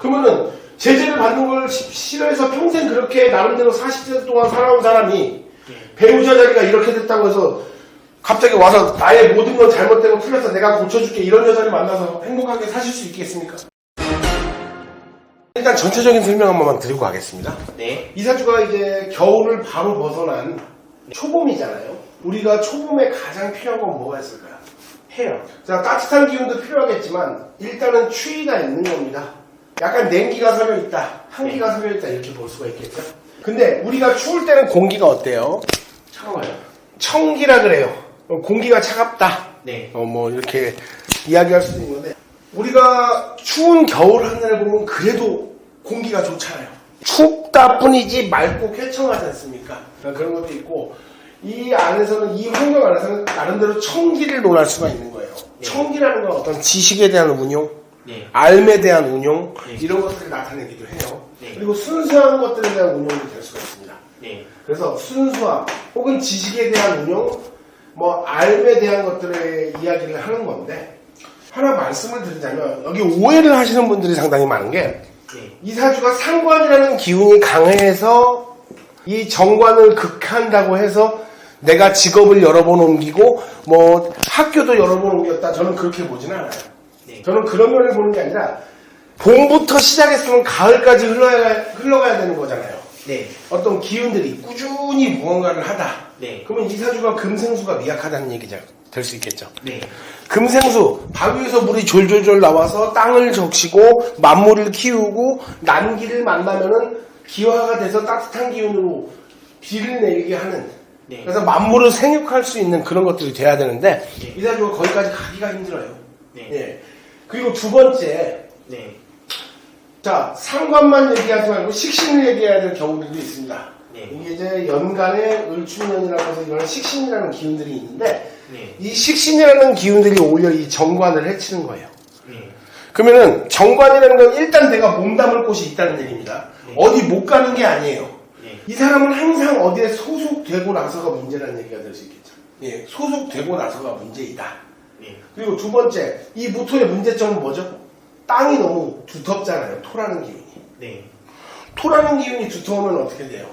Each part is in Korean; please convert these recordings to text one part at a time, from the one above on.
그러면은 제재를 받는 걸 싫어해서 평생 그렇게 나름대로 40년 동안 살아온 사람이 배우자 자리가 이렇게 됐다고 해서 갑자기 와서 나의 모든 건 잘못되고 틀려서 내가 고쳐줄게 이런 여자를 만나서 행복하게 사실 수 있겠습니까? 일단 전체적인 설명 한 번만 드리고 가겠습니다. 네. 이사주가 이제 겨울을 바로 벗어난 초봄이잖아요. 우리가 초봄에 가장 필요한 건 뭐가 있을까요? 해요. 자, 따뜻한 기운도 필요하겠지만 일단은 추위가 있는 겁니다. 약간 냉기가 서려 있다, 한기가 서려 있다 이렇게 볼 수가 있겠죠. 근데 우리가 추울 때는 공기가 어때요? 차가워요. 청기라 그래요. 공기가 차갑다. 네. 뭐 이렇게 이야기할 수도 있는 건데 우리가 추운 겨울 하늘을 보면 그래도 공기가 좋잖아요. 춥다 뿐이지 맑고 쾌청하지 않습니까? 그런 것도 있고 이 안에서는 이 환경 안에서는 나름대로 청기를 논할 수가 있는 거예요. 네. 청기라는 건 어떤 지식에 대한 운용, 네. 알에 대한 운용 네. 이런 것들을 나타내기도 해요. 네. 그리고 순수한 것들에 대한 운용이 될 수가 있습니다. 네. 그래서 순수함 혹은 지식에 대한 운용, 뭐 알에 대한 것들의 이야기를 하는 건데 하나 말씀을 드리자면 여기 오해를 하시는 분들이 상당히 많은 게 이 사주가 상관이라는 기운이 강해서 이 정관을 극한다고 해서 내가 직업을 여러 번 옮기고 뭐 학교도 여러 번 옮겼다 저는 그렇게 보진 않아요. 네. 저는 그런 면을 보는 게 아니라 봄부터 시작했으면 가을까지 흘러가야 되는 거잖아요. 네. 어떤 기운들이 꾸준히 무언가를 하다. 네. 그러면 이 사주가 금생수가 미약하다는 얘기가 될 수 있겠죠. 네. 금생수, 바위에서 물이 졸졸졸 나와서 땅을 적시고 만물을 키우고 난기를 만나면은 기화가 돼서 따뜻한 기운으로 비를 내리게 하는 네. 그래서 만물을 생육할 수 있는 그런 것들이 돼야 되는데 네. 이 사주가 거기까지 가기가 힘들어요. 네. 예. 그리고 두 번째 네. 자, 상관만 얘기하지 말고 식신을 얘기해야 될 경우들도 있습니다. 네. 이게 이제 연간에 을충년이라고 해서 이런 식신이라는 기운들이 있는데 네. 이 식신이라는 기운들이 오히려 이 정관을 해치는 거예요. 네. 그러면은 정관이라는 건 일단 내가 몸담을 곳이 있다는 얘기입니다. 네. 어디 못 가는 게 아니에요. 네. 이 사람은 항상 어디에 소속되고 나서가 문제라는 얘기가 될 수 있겠죠. 예, 소속되고 나서가 문제이다. 네. 그리고 두 번째, 이 무토의 문제점은 뭐죠? 땅이 너무 두텁잖아요. 토라는 기운이. 네. 토라는 기운이 두터우면 어떻게 돼요?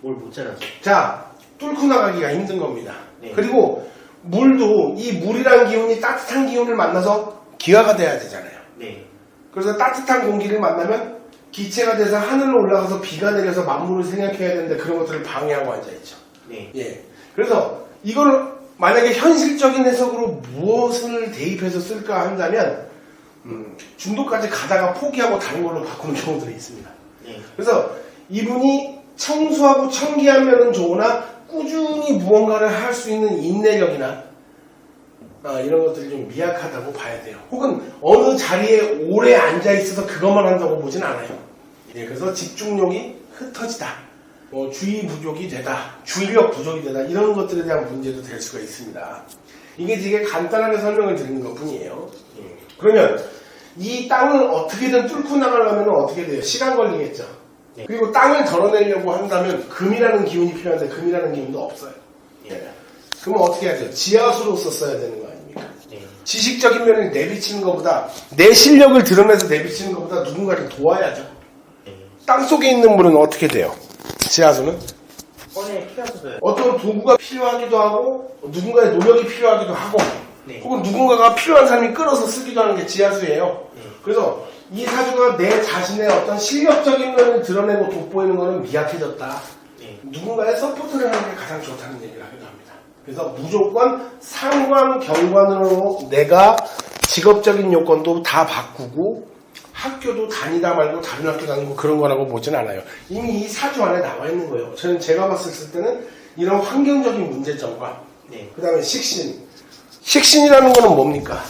뭘 못 자라죠. 자, 뚫고 나가기가 힘든 겁니다. 네. 그리고 물도 이 물이란 기운이 따뜻한 기운을 만나서 기화가 돼야 되잖아요. 네. 그래서 따뜻한 공기를 만나면 기체가 돼서 하늘로 올라가서 비가 내려서 만물을 생각해야 되는데 그런 것들을 방해하고 앉아있죠. 네. 예. 그래서 이걸 만약에 현실적인 해석으로 무엇을 대입해서 쓸까 한다면 중도까지 가다가 포기하고 다른 걸로 바꾸는 경우들이 있습니다. 네. 그래서 이분이 청수하고 청기한 면은 좋으나 꾸준히 무언가를 할 수 있는 인내력이나 이런 것들이 좀 미약하다고 봐야 돼요. 혹은 어느 자리에 오래 앉아있어서 그것만 한다고 보진 않아요. 예, 그래서 집중력이 흩어지다. 뭐 주의 부족이 되다. 주의력 부족이 되다. 이런 것들에 대한 문제도 될 수가 있습니다. 이게 되게 간단하게 설명을 드리는 것 뿐이에요. 그러면 이 땅을 어떻게든 뚫고 나가려면 어떻게 돼요? 시간 걸리겠죠. 네. 그리고 땅을 덜어내려고 한다면 금이라는 기운이 필요한데 금이라는 기운도 없어요. 네. 그러면 어떻게 하죠? 지하수로서 써야 되는 거 아닙니까? 네. 지식적인 면을 내비치는 것보다 내 실력을 드러내서 내비치는 것보다 누군가를 도와야죠. 네. 땅속에 있는 물은 어떻게 돼요? 지하수는? 꺼내 피하셔서요. 어떤 도구가 필요하기도 하고 누군가의 노력이 필요하기도 하고 네. 혹은 누군가가 필요한 사람이 끌어서 쓰기도 하는 게 지하수예요. 네. 그래서 이 사주가 내 자신의 어떤 실력적인 면을 드러내고 돋보이는 것은 미약해졌다. 네. 누군가의 서포트를 하는 게 가장 좋다는 얘기를 하기도 합니다. 그래서 무조건 상관, 경관으로 내가 직업적인 요건도 다 바꾸고 학교도 다니다 말고 다른 학교 다니고 그런 거라고 보진 않아요. 이미 이 사주 안에 나와 있는 거예요. 저는 제가 봤을 때는 이런 환경적인 문제점과 네. 그 다음에 식신. 식신이라는 거는 뭡니까?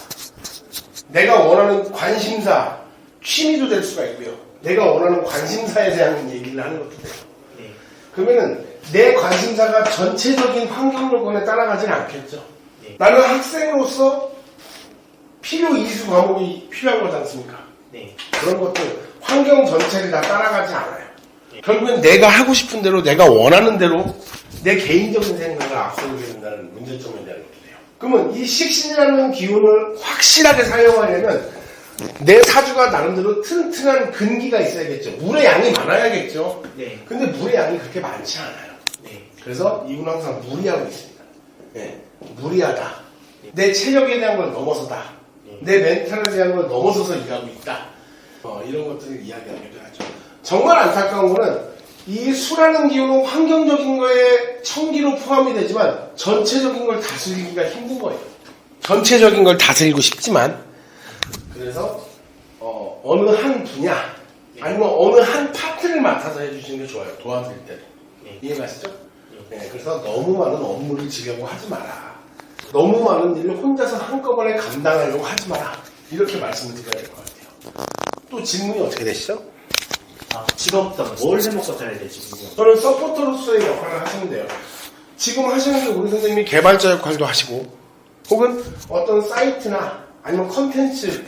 내가 원하는 관심사, 취미도 될 수가 있고요. 내가 원하는 관심사에 대한 얘기를 하는 것도 돼요. 네. 그러면은 내 관심사가 전체적인 환경 요건에 따라가진 않겠죠. 네. 나는 학생으로서 필요 이수 과목이 필요한 거지 않습니까? 네. 그런 것들 환경 전체를 다 따라가지 않아요. 결국엔 내가 하고 싶은 대로 내가 원하는 대로 내 개인적인 생각을 앞서게 된다는 문제점에 대한 것이에요. 그러면 이 식신이라는 기운을 확실하게 사용하려면 내 사주가 나름대로 튼튼한 근기가 있어야겠죠. 물의 양이 많아야겠죠. 네. 근데 물의 양이 그렇게 많지 않아요. 네. 그래서 이분은 항상 무리하고 있습니다. 네. 무리하다. 내 체력에 대한 걸 넘어서다. 내 멘탈에 대한 걸 넘어서서 일하고 있다. 이런 것들을 이야기하기도 하죠. 정말 안타까운 거는 이 수라는 기운은 환경적인 거에 청기로 포함이 되지만 전체적인 걸 다스리기가 힘든 거예요. 전체적인 걸 다스리고 싶지만 그래서 어느 한 분야 아니면 어느 한 파트를 맡아서 해주시는 게 좋아요. 도와드릴 때는. 이해가시죠? 네, 그래서 너무 많은 업무를 지려고 하지 마라. 너무 많은 일을 혼자서 한꺼번에 감당하려고 하지 마라. 이렇게 말씀을 드려야 될 것 같아요. 또 질문이 어떻게 되시죠? 직업성, 뭘 해먹고 살아야 될지 궁금해요. 저는 서포터로서의 역할을 하시면 돼요. 지금 하시는 게 우리 선생님이 개발자 역할도 하시고 혹은 어떤 사이트나 아니면 컨텐츠,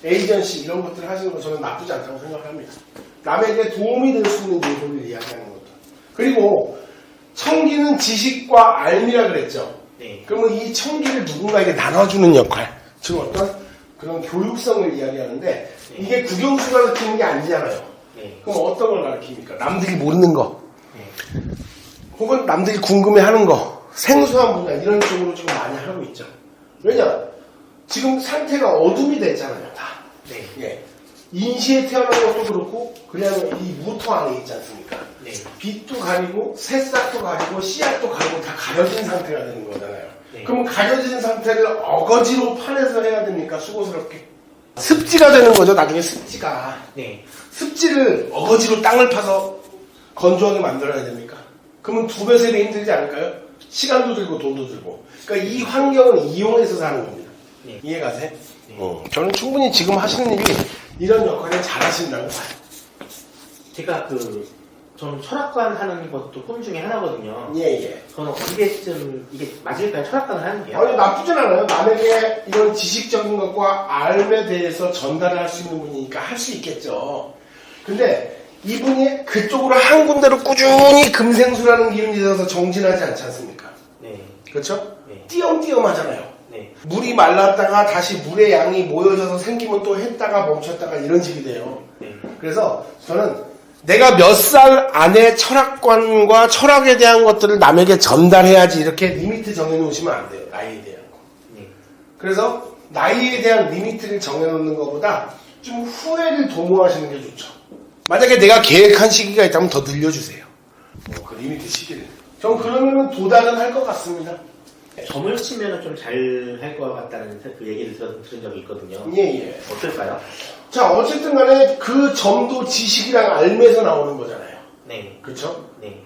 에이전시 이런 것들을 하시는 거 저는 나쁘지 않다고 생각합니다. 남에게 도움이 될 수 있는 요소를 이야기하는 것도. 그리고 청기는 지식과 알미라 그랬죠. 네. 그러면 이 청기를 누군가에게 나눠주는 역할, 즉 어떤 그런 교육성을 이야기하는데 이게 국영수가 가르치는 게 아니잖아요. 네. 그럼 어떤 걸 가르칩니까? 남들이 모르는 거, 네. 혹은 남들이 궁금해하는 거, 생소한 분야 이런 쪽으로 지금 많이 하고 있죠. 왜냐? 지금 상태가 어둠이 됐잖아요, 다. 네. 예. 인시에 태어난 것도 그렇고, 그냥 이 무토 안에 있지 않습니까? 네. 빛도 가리고, 새싹도 가리고, 씨앗도 가리고 다 가려진 상태가 되는 거잖아요. 네. 그럼 가려진 상태를 어거지로 파내서 해야 됩니까? 수고스럽게. 습지가 되는 거죠, 나중에 습지가. 네. 습지를 어거지로 땅을 파서 건조하게 만들어야 됩니까? 그러면 2배, 3배 힘들지 않을까요? 시간도 들고 돈도 들고. 그러니까 이 환경을 이용해서 사는 겁니다. 네. 이해가세요? 네. 저는 충분히 지금 하시는 일이 이런 역할을 잘 하신다고 봐요. 제가 저는 철학관 하는 것도 꿈 중에 하나거든요. 예. 저는 언제쯤 이게 맞을까요? 철학관을 하는 게요? 아니, 나쁘진 않아요. 남에게 이런 지식적인 것과 알에 대해서 전달을 할 수 있는 분이니까 할 수 있겠죠. 근데 이분이 그쪽으로 한 군데로 꾸준히 금생수라는 기운이 되어서 정진하지 않지 않습니까? 네. 그렇죠? 네. 띄엄띄엄 하잖아요. 네. 물이 말랐다가 다시 물의 양이 모여져서 생기면 또 했다가 멈췄다가 이런 식이 돼요. 네. 그래서 저는 내가 몇 살 안에 철학관과 철학에 대한 것들을 남에게 전달해야지 이렇게 리미트 정해놓으시면 안 돼요. 나이에 대한 거. 네. 그래서 나이에 대한 리미트를 정해놓는 것보다 좀 후회를 도모하시는 게 좋죠. 만약에 내가 계획한 시기가 있다면 더 늘려주세요. 그 리미트 시기를. 전 그러면은 도달은 할 것 같습니다. 점을 치면은 좀 잘 할 것 같다는 그 얘기를 들은 적이 있거든요. 예. 어떨까요? 자, 어쨌든 간에 그 점도 지식이랑 알면서 나오는 거잖아요. 네. 그쵸? 네.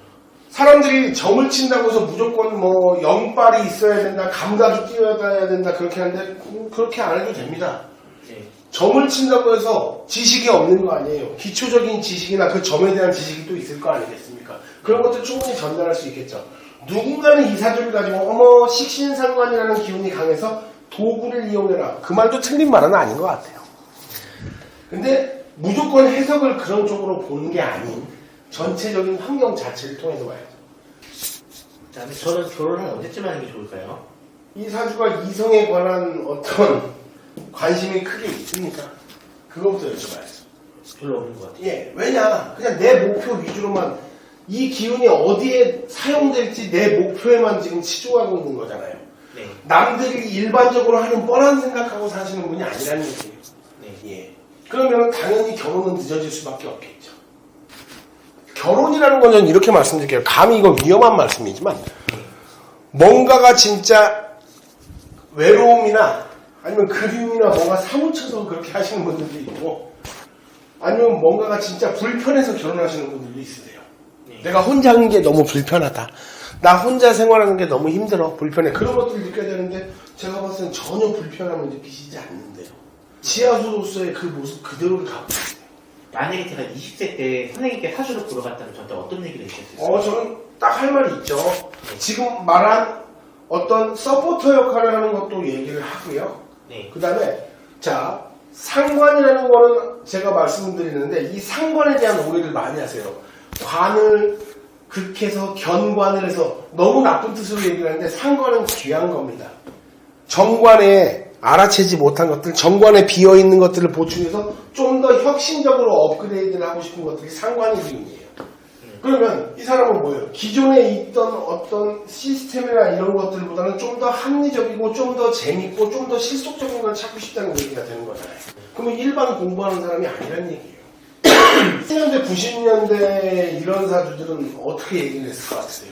사람들이 점을 친다고 해서 무조건 뭐 영빨이 있어야 된다, 감각이 뛰어야 된다 그렇게 하는데 그렇게 안 해도 됩니다. 네. 점을 친다고 해서 지식이 없는 거 아니에요. 기초적인 지식이나 그 점에 대한 지식이 또 있을 거 아니겠습니까? 그런 것들 충분히 전달할 수 있겠죠. 누군가는 이 사주를 가지고 식신상관이라는 기운이 강해서 도구를 이용해라. 그 말도 틀린 말은 아닌 것 같아요. 근데 무조건 해석을 그런 쪽으로 보는 게 아닌 전체적인 환경 자체를 통해서 봐야죠. 그다음에 저는 결혼을 언제쯤 하는 게 좋을까요? 이 사주가 이성에 관한 어떤 관심이 크게 있습니까? 그거부터 여쭤봐야죠. 별로 없는 것 같아요. 예, 왜냐? 그냥 내 목표 위주로만 이 기운이 어디에 사용될지 내 목표에만 지금 치중하고 있는 거잖아요. 네. 남들이 일반적으로 하는 뻔한 생각하고 사시는 분이 아니라는 얘기예요. 네. 예. 그러면 당연히 결혼은 늦어질 수밖에 없겠죠. 결혼이라는 건 저는 이렇게 말씀드릴게요. 감히 이거 위험한 말씀이지만 뭔가가 진짜 외로움이나 아니면 그리움이나 뭔가 사무쳐서 그렇게 하시는 분들도 있고 아니면 뭔가가 진짜 불편해서 결혼하시는 분들도 있으세요. 네. 내가 혼자 하는 게 너무 불편하다. 나 혼자 생활하는 게 너무 힘들어. 불편해. 그런 것들을 느껴야 되는데 제가 봤을 땐 전혀 불편함을 느끼시지 않는데요. 지하수로서의 그 모습 그대로를 갖고 있어요. 만약에 제가 20세 때 선생님께 사주를 보러 갔다면 저한테 어떤 얘기를 해주셨어요? 저는 딱 할 말이 있죠. 지금 말한 어떤 서포터 역할을 하는 것도 얘기를 하고요. 네. 그 다음에 자 상관이라는 거는 제가 말씀드리는데 이 상관에 대한 오해를 많이 하세요. 관을 극해서 견관을 해서 너무 나쁜 뜻으로 얘기를 하는데 상관은 귀한 겁니다. 정관에 알아채지 못한 것들, 정관에 비어있는 것들을 보충해서 좀 더 혁신적으로 업그레이드를 하고 싶은 것들이 상관의 기운이에요. 그러면 이 사람은 뭐예요? 기존에 있던 어떤 시스템이나 이런 것들보다는 좀 더 합리적이고 좀 더 재밌고 좀 더 실속적인 걸 찾고 싶다는 얘기가 되는 거잖아요. 그러면 일반 공부하는 사람이 아니란 얘기예요. 80년대, 90년대 이런 사주들은 어떻게 얘기를 했을 것 같으세요?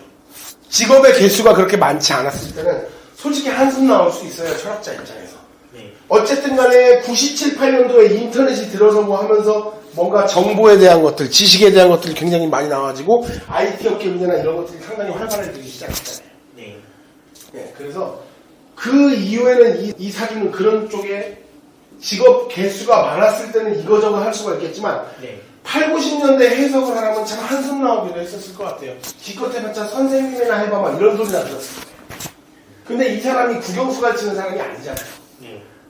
직업의 개수가 그렇게 많지 않았을 때는 솔직히 한숨 나올 수 있어요. 철학자 입장에서. 어쨌든 간에 97, 8년도에 인터넷이 들어서고 하면서 뭔가 정보에 대한 것들, 지식에 대한 것들이 굉장히 많이 나와지고 IT 업계 분야나 이런 것들이 상당히 활발해지기 시작했잖아요. 네, 그래서 그 이후에는 이 사주는 그런 쪽에 직업 개수가 많았을 때는 이거저거 할 수가 있겠지만 8, 90년대 해석을 하라면 참 한숨 나오기도 했었을 것 같아요. 기껏 해봤자 선생님이나 해봐 막 이런 소리나 들었을 거예요. 근데 이 사람이 국영수 가르치는 사람이 아니잖아요.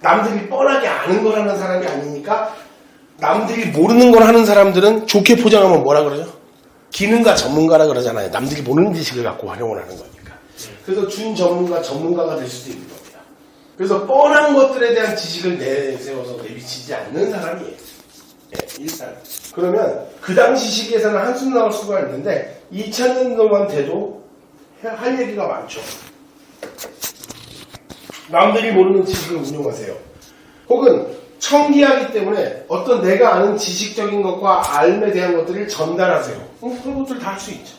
남들이 뻔하게 아는 걸 하는 사람이 아니니까 남들이 모르는 걸 하는 사람들은 좋게 포장하면 뭐라 그러죠? 기능가 전문가라 그러잖아요. 남들이 모르는 지식을 갖고 활용을 하는 거니까. 그래서 전문가가 될 수도 있는 겁니다. 그래서 뻔한 것들에 대한 지식을 내세워서 내비치지 않는 사람이에요. 네, 일단. 그러면 그 당시 시기에서는 한숨 나올 수가 있는데 2000년도만 돼도 할 얘기가 많죠. 남들이 모르는 지식을 운용하세요. 혹은 청기하기 때문에 어떤 내가 아는 지식적인 것과 알에 대한 것들을 전달하세요. 그런 것들 다 할 수 있죠.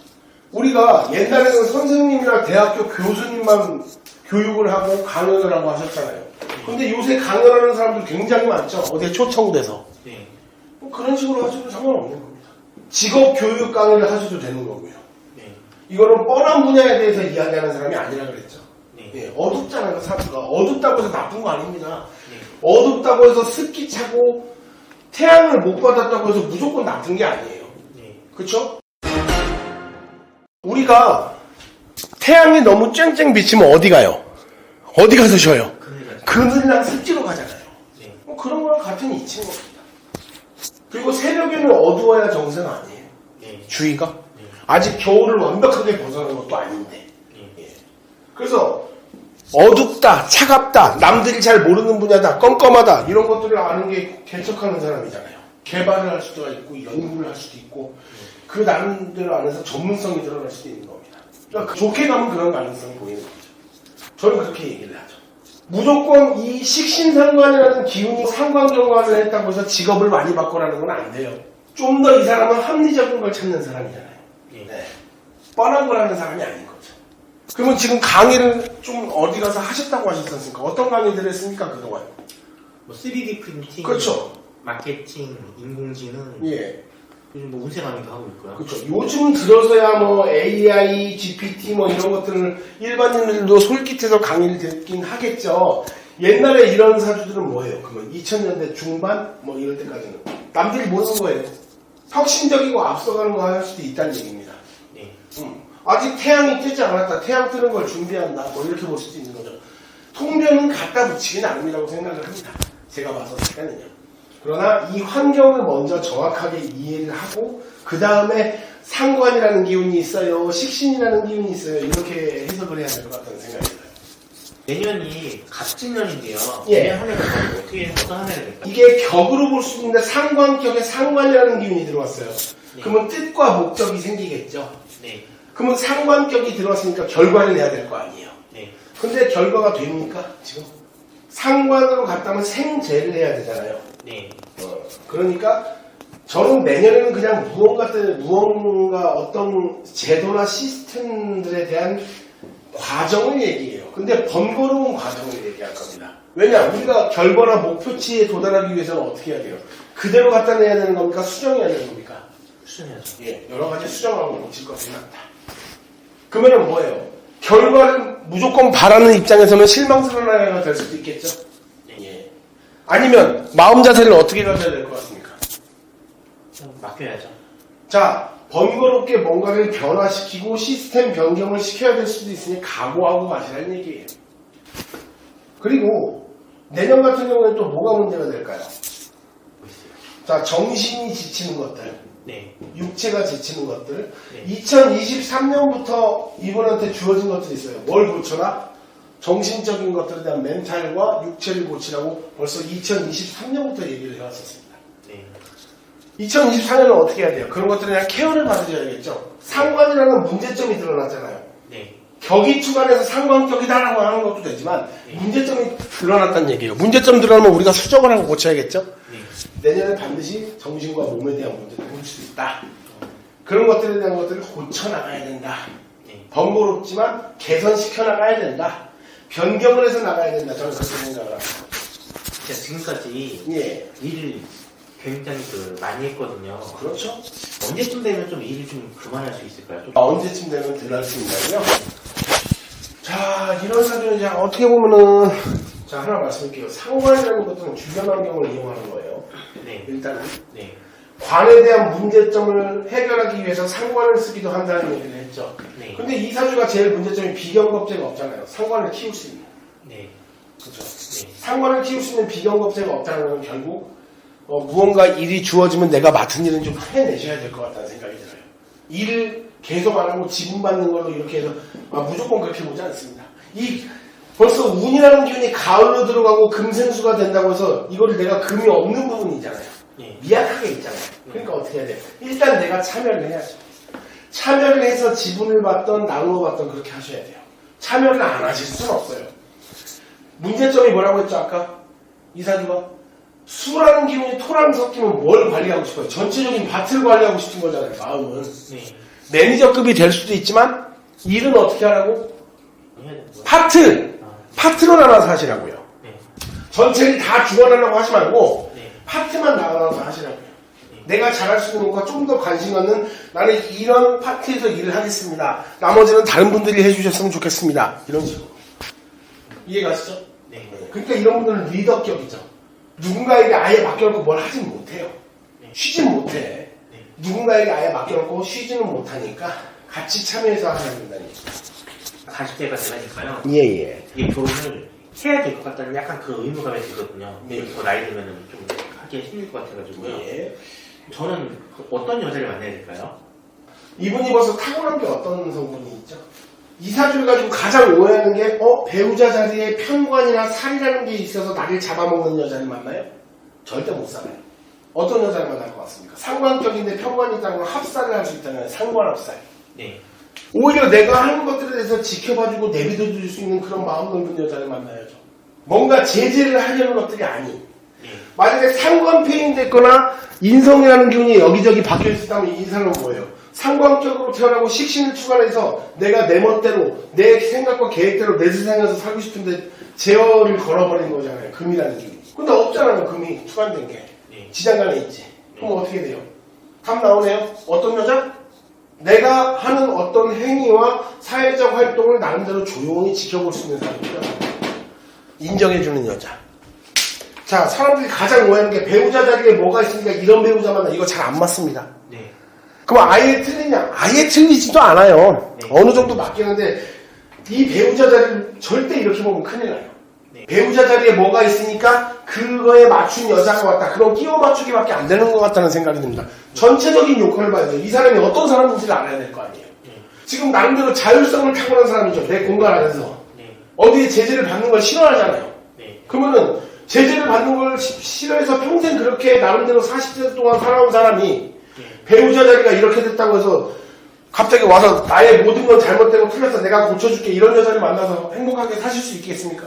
우리가 옛날에는 선생님이나 대학교 교수님만 교육을 하고 강연을 하고 하셨잖아요. 근데 요새 강연하는 사람들 굉장히 많죠. 어디에 초청돼서. 그런 식으로 하셔도 상관없는 겁니다. 직업 교육 강의를 하셔도 되는 거고요. 이거는 뻔한 분야에 대해서 이야기하는 사람이 아니라 그랬죠. 어둡잖아요, 사주가. 어둡다고 해서 나쁜 거 아닙니다. 어둡다고 해서 습기 차고 태양을 못 받았다고 해서 무조건 나쁜 게 아니에요. 그쵸? 우리가 태양이 너무 쨍쨍 비치면 어디 가요? 어디 가서 쉬어요? 그늘이랑 습지로 가잖아요. 뭐 그런 거랑 같은 이치인 겁니다. 그리고 새벽에는 어두워야 정상 아니에요. 주위가? 아직 겨울을 완벽하게 벗어난 것도 아닌데. 그래서 어둡다, 차갑다, 남들이 잘 모르는 분야다, 껌껌하다 이런 것들을 아는 게 개척하는 사람이잖아요. 개발을 할 수도 있고 연구를 할 수도 있고 그 나름대로 안에서 전문성이 드러날 수도 있는 겁니다. 그러니까 좋게 가면 그런 가능성이 보이는 거죠. 저는 그렇게 얘기를 하죠. 무조건 이 식신상관이라는 기운이 상관경관을 했다고 해서 직업을 많이 바꾸라는 건 안 돼요. 좀 더 이 사람은 합리적인 걸 찾는 사람이잖아요. 뻔한 걸 하는 사람이 아닌 거죠. 그러면 지금 강의를 좀 어디 가서 하셨다고 하셨습니까? 어떤 강의들을 했습니까, 그동안? 뭐 3D 프린팅, 그렇죠. 마케팅, 인공지능, 요즘 뭐 운세 강의도 하고 있고요. 그렇죠. 요즘 들어서야 뭐 AI, GPT 뭐 이런 것들을 일반인들도 솔깃해서 강의를 듣긴 하겠죠. 옛날에 이런 사주들은 뭐예요? 그러면 2000년대 중반 뭐 이럴 때까지는 남들이 모르는 거예요. 혁신적이고 앞서가는 거 할 수도 있다는 얘기입니다. 아직 태양이 뜨지 않았다. 태양 뜨는 걸 준비한다. 뭐 이렇게 볼 수도 있는 거죠. 통변은 갖다 붙이긴 아닙니다고 생각을 합니다. 제가 봐서 잠깐은요. 그러나 이 환경을 먼저 정확하게 이해를 하고 그 다음에 상관이라는 기운이 있어요. 식신이라는 기운이 있어요. 이렇게 해석을 해야 될 것 같다는 생각이 들어요. 내년이 갑진년인데요. 예. 내년 한 해가 어떤 한 해가 될까요? 이게 격으로 볼 수 있는데 상관격에 상관이라는 기운이 들어왔어요. 그러면 뜻과 목적이 생기겠죠. 그러면 상관격이 들어왔으니까 결과를 내야 될 거 아니에요. 근데 결과가 됩니까? 지금? 상관으로 갔다면 생재를 해야 되잖아요. 그러니까 저는 내년에는 그냥 무언가 어떤 제도나 시스템들에 대한 과정을 얘기해요. 근데 번거로운 과정을 얘기할 겁니다. 왜냐? 우리가 결과나 목표치에 도달하기 위해서는 어떻게 해야 돼요? 그대로 갖다 내야 되는 겁니까? 수정해야 되는 겁니까? 수정해야죠. 여러 가지 수정하고 고칠 것이 많다. 그러면 뭐예요? 결과를 무조건 바라는 입장에서는 실망스러운 해가 될 수도 있겠죠? 아니면 마음 자세를 어떻게 가져야 될 것 같습니까? 맡겨야죠. 자, 번거롭게 뭔가를 변화시키고 시스템 변경을 시켜야 될 수도 있으니 각오하고 가시라는 얘기예요. 그리고 내년 같은 경우에 또 뭐가 문제가 될까요? 자, 정신이 지치는 것들, 육체가 지치는 것들, 2023년부터 이분한테 주어진 것들이 있어요. 뭘 고쳐라? 정신적인 것들에 대한 멘탈과 육체를 고치라고 벌써 2023년부터 얘기를 해왔었습니다. 네. 2024년은 어떻게 해야 돼요? 그런 것들에 대한 케어를 받으셔야겠죠. 상관이라는 문제점이 드러났잖아요. 네. 격이 투간해서 상관격이다라고 하는 것도 되지만 문제점이 드러났다는 얘기예요. 문제점 드러나면 우리가 수정을 하고 고쳐야겠죠. 내년에 반드시 정신과 몸에 대한 문제가 올 수도 있다. 그런 것들에 대한 것들을 고쳐나가야 된다. 번거롭지만 개선시켜 나가야 된다. 변경을 해서 나가야 된다. 저는 그렇게 생각을 합니다. 제가 지금까지 예. 일을 굉장히 많이 했거든요. 그렇죠. 언제쯤 되면 좀 일을 좀 그만할 수 있을까요? 좀 언제쯤 되면 덜할 수 있냐면요. 자, 이런 사주는 이제 어떻게 보면은, 자, 하나 말씀드릴게요. 상관이라는 것은 주변 환경을 이용하는 거예요. 네. 일단은. 네. 관에 대한 문제점을 해결하기 위해서 상관을 쓰기도 한다는 얘기를 했죠. 네. 근데 이 사주가 제일 문제점이 비경겁제가 없잖아요. 상관을 키울 수 있는. 네. 그렇죠. 네. 상관을 키울 수 있는 비경겁제가 없다는 건 결국 무언가 일이 주어지면 내가 맡은 일은 좀 해내셔야 될 것 같다는 생각이 들어요. 일을 계속 안 하고 지분받는 걸로 이렇게 해서 무조건 그렇게 보지 않습니다. 벌써 운이라는 기운이 가을로 들어가고 금생수가 된다고 해서 이거를 내가 금이 없는 부분이잖아요. 네. 미약하게 있잖아요. 그러니까 어떻게 해야 돼? 일단 내가 참여를 해야죠. 참여를 해서 지분을 받던 나누어 받던 그렇게 하셔야 돼요. 참여를 안 하실 수는 없어요. 문제점이 뭐라고 했죠 아까? 이사주가 수라는 기운이 토랑 섞이면 뭘 관리하고 싶어요? 전체적인 밭을 관리하고 싶은 거잖아요. 마음은. 네. 매니저급이 될 수도 있지만 일은 어떻게 하라고? 해야 되는 거예요? 파트로 나눠서 하시라고요. 네. 전체를 다 주관하려고 하지 말고 네. 파트만 나눠서 하시라고요. 내가 잘할 수 있는 것과 좀 더 관심 갖는 나는 이런 파트에서 일을 하겠습니다. 나머지는 다른 분들이 해주셨으면 좋겠습니다. 이런 식으로. 이해가시죠? 네. 그러니까 이런 분들은 리더격이죠. 누군가에게 아예 맡겨놓고 뭘 하진 못해요. 쉬진 못해. 누군가에게 아예 맡겨놓고 쉬지는 못하니까 같이 참여해서 하셔야 된다는 얘기죠. 40대가 되니까요. 예예. 이 결혼을 해야 될 것 같다는 약간 그 의무감이 들거든요. 네. 더 나이 들면 좀 하기 힘들 것 같아가지고요. 예. 저는 어떤 여자를 만나야 될까요? 이분이 벌써 타고난 게 어떤 성분이 있죠? 이 사주를 가지고 가장 오해하는 게 배우자 자리에 편관이나 살이라는 게 있어서 나를 잡아먹는 여자를 만나요? 절대 못 살아요. 어떤 여자를 만날 것 같습니까? 상관격인데 편관이 있다는 건 합살을 할 수 있잖아요. 상관합살. 네. 오히려 내가 하는 것들에 대해서 지켜봐주고 내비둬줄 수 있는 그런 마음 넓은 여자를 만나야죠. 뭔가 제재를 하려는 것들이 아니. 만약에 상관폐인 됐거나 인성이라는 기운이 여기저기 바뀌어있다면 이 사람은 뭐예요? 상관격으로 태어나고 식신을 추가해서 내가 내 멋대로 내 생각과 계획대로 내 세상에서 살고 싶은데 제어를 걸어버린 거잖아요. 금이라는 기운이. 근데 없잖아요. 금이 추가된 게. 지장간에 있지. 그럼 어떻게 돼요? 답 나오네요. 어떤 여자? 내가 하는 어떤 행위와 사회적 활동을 나름대로 조용히 지켜볼 수 있는 사람이죠. 인정해주는 여자. 자, 사람들이 가장 오해하는 게 배우자 자리에 뭐가 있으니까 이런 배우자 만나 이거 잘 안 맞습니다. 네. 그럼 아예 틀리냐? 아예 틀리지도 않아요. 네. 어느 정도 맞기는데 이 배우자 자리를 절대 이렇게 보면 큰일 나요. 네. 배우자 자리에 뭐가 있으니까 그거에 맞춘 여자가 왔다. 그럼 끼워 맞추기밖에 안 되는 것 같다는 생각이 듭니다. 전체적인 요건을 봐야 돼요. 이 사람이 어떤 사람인지를 알아야 될 거 아니에요. 네. 지금 나름대로 자율성을 타고난 사람이죠. 내 공간 안에서. 네. 어디에 제재를 받는 걸 싫어하잖아요. 네. 그러면은 제재를 받는 걸 싫어해서 평생 그렇게 나름대로 40대 동안 살아온 사람이 배우자 자리가 이렇게 됐다고 해서 갑자기 와서 나의 모든 건 잘못되고 틀려서 내가 고쳐줄게 이런 여자를 만나서 행복하게 사실 수 있겠습니까?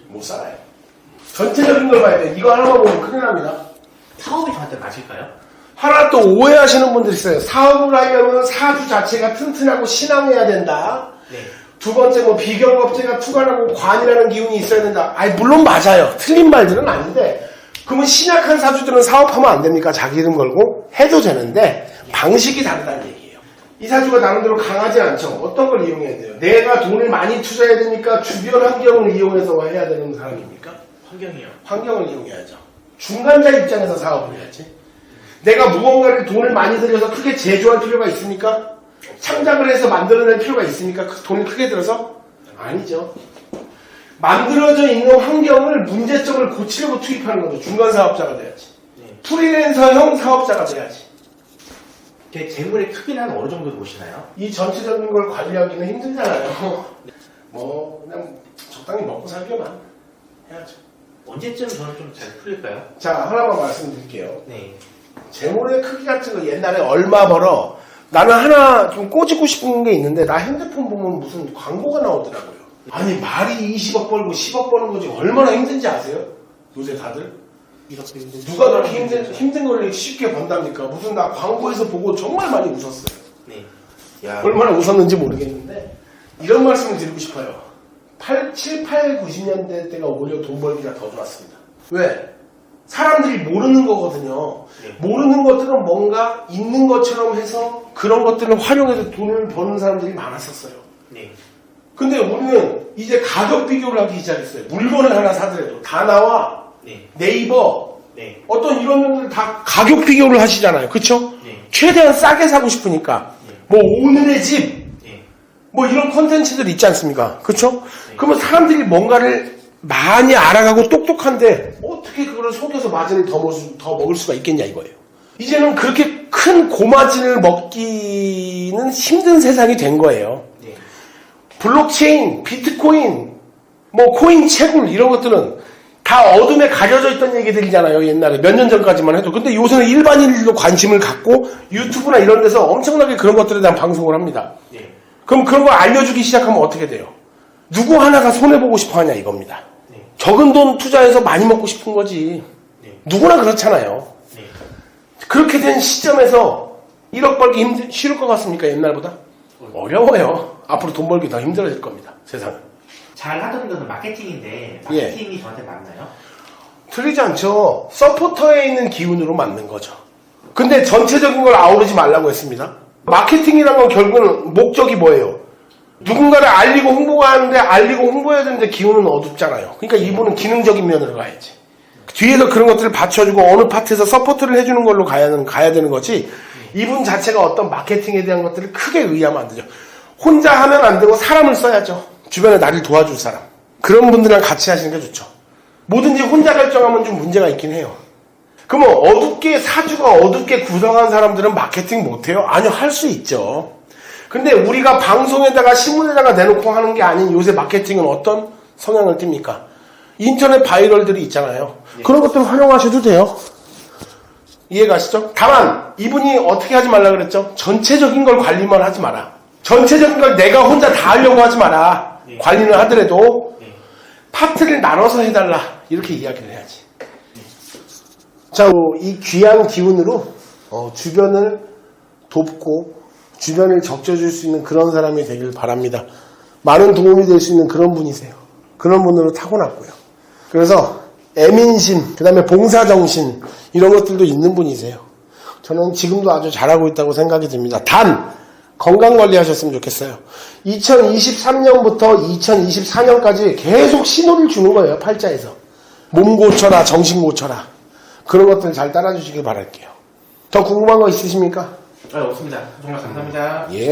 못 살아요. 전체적인 걸 봐야 돼. 이거 하나만 보면 큰일 납니다. 사업이 저한테 맞을까요? 하나 또 오해하시는 분들 있어요. 사업을 하려면 사주 자체가 튼튼하고 신앙해야 된다. 네. 두 번째 비경겁제가 투관하고 관이라는 기운이 있어야 된다. 물론 맞아요. 틀린 말들은 아닌데 그러면 신약한 사주들은 사업하면 안 됩니까? 자기 이름 걸고 해도 되는데 방식이 다르다는 얘기예요. 이 사주가 나름대로 강하지 않죠. 어떤 걸 이용해야 돼요? 내가 돈을 많이 투자해야 되니까 주변 환경을 이용해서 해야 되는 사람입니까? 환경이요. 환경을 이용해야죠. 중간자 입장에서 사업을 해야지. 내가 무언가를 돈을 많이 들여서 크게 제조할 필요가 있습니까? 창작을 해서 만들어낼 필요가 있습니까? 돈을 크게 들어서? 아니죠. 만들어져 있는 환경을 문제점을 고치려고 투입하는 거죠. 중간 사업자가 돼야지. 네. 프리랜서형 사업자가 돼야지. 제 재물의 크기는 어느 정도 보시나요? 이 전체적인 걸 관리하기는 힘들잖아요. 뭐 그냥 적당히 먹고 살기만 해야죠. 언제쯤 저는 좀 잘 풀릴까요? 자, 하나만 말씀드릴게요. 네. 재물의 크기 같은 거 옛날에 얼마 벌어? 나는 하나 좀 꼬집고 싶은 게 있는데 나 핸드폰 보면 무슨 광고가 나오더라고요. 아니 말이 20억 벌고 10억 버는 거지 얼마나 힘든지 아세요? 요새 다들? 이렇게 누가 그렇게 힘든 걸 쉽게 번답니까? 무슨 나 광고에서 보고 정말 많이 웃었어요. 네. 야, 얼마나 웃었는지 모르겠는데 이런 말씀을 드리고 싶어요. 7, 8, 90년대 때가 오히려 돈 벌기가 더 좋았습니다. 왜? 사람들이 모르는 거거든요. 네. 모르는 것들은 뭔가 있는 것처럼 해서 그런 것들을 활용해서 돈을 버는 사람들이 많았었어요. 네. 근데 우리는 이제 가격 비교를 하기 시작했어요. 물건을 하나 사더라도 다 나와. 네. 네이버 네. 어떤 이런 분들 다 가격 비교를 하시잖아요. 그쵸? 네. 최대한 싸게 사고 싶으니까 네. 뭐 오늘의 집 네. 뭐 이런 콘텐츠들 있지 않습니까? 그쵸? 네. 그러면 사람들이 뭔가를 많이 알아가고 똑똑한데 어떻게 그걸 속여서 마진을 더 먹을 수가 있겠냐 이거예요. 이제는 그렇게 큰 고마진을 먹기는 힘든 세상이 된 거예요. 네. 블록체인, 비트코인, 뭐 코인 채굴 이런 것들은 다 어둠에 가려져 있던 얘기들이잖아요. 옛날에 몇 년 전까지만 해도. 근데 요새는 일반인들도 관심을 갖고 유튜브나 이런 데서 엄청나게 그런 것들에 대한 방송을 합니다. 네. 그럼 그런 걸 알려주기 시작하면 어떻게 돼요? 누구 하나가 손해보고 싶어 하냐 이겁니다. 네. 적은 돈 투자해서 많이 먹고 싶은 거지. 네. 누구나 그렇잖아요. 네. 그렇게 된 시점에서 1억 벌기 쉬울 것 같습니까? 옛날보다? 어려워요. 앞으로 돈 벌기 더 힘들어질 겁니다. 세상은. 잘 하던 거는 마케팅인데 예. 마케팅이 저한테 맞나요? 틀리지 않죠. 서포터에 있는 기운으로 맞는 거죠. 근데 전체적인 걸 아우르지 말라고 했습니다. 마케팅이란 건 결국은 목적이 뭐예요? 누군가를 알리고 홍보가 하는데 알리고 홍보해야 되는데 기운은 어둡잖아요. 그러니까 이분은 기능적인 면으로 가야지. 뒤에서 그런 것들을 받쳐주고 어느 파트에서 서포트를 해주는 걸로 가야 되는 거지. 이분 자체가 어떤 마케팅에 대한 것들을 크게 의하면 안 되죠. 혼자 하면 안 되고 사람을 써야죠. 주변에 나를 도와줄 사람. 그런 분들이랑 같이 하시는 게 좋죠. 뭐든지 혼자 결정하면 좀 문제가 있긴 해요. 그러면 어둡게 사주가 어둡게 구성한 사람들은 마케팅 못해요? 아니요, 할 수 있죠. 근데 우리가 방송에다가 신문에다가 내놓고 하는 게 아닌 요새 마케팅은 어떤 성향을 띱니까? 인터넷 바이럴들이 있잖아요. 네. 그런 것들 활용하셔도 돼요. 이해가시죠? 다만 이분이 어떻게 하지 말라 그랬죠? 전체적인 걸 관리만 하지 마라. 전체적인 걸 내가 혼자 다 하려고 하지 마라. 네. 관리는 하더라도 네. 파트를 나눠서 해달라. 이렇게 이야기를 해야지. 자, 이 귀한 기운으로 주변을 돕고 주변을 적셔줄 수 있는 그런 사람이 되길 바랍니다. 많은 도움이 될 수 있는 그런 분이세요. 그런 분으로 타고났고요. 그래서 애민심, 그 다음에 봉사정신 이런 것들도 있는 분이세요. 저는 지금도 아주 잘하고 있다고 생각이 듭니다. 단 건강관리 하셨으면 좋겠어요. 2023년부터 2024년까지 계속 신호를 주는 거예요. 팔자에서. 몸 고쳐라, 정신 고쳐라. 그런 것들 잘 따라주시길 바랄게요. 더 궁금한 거 있으십니까? 없습니다. 정말 감사합니다. 예.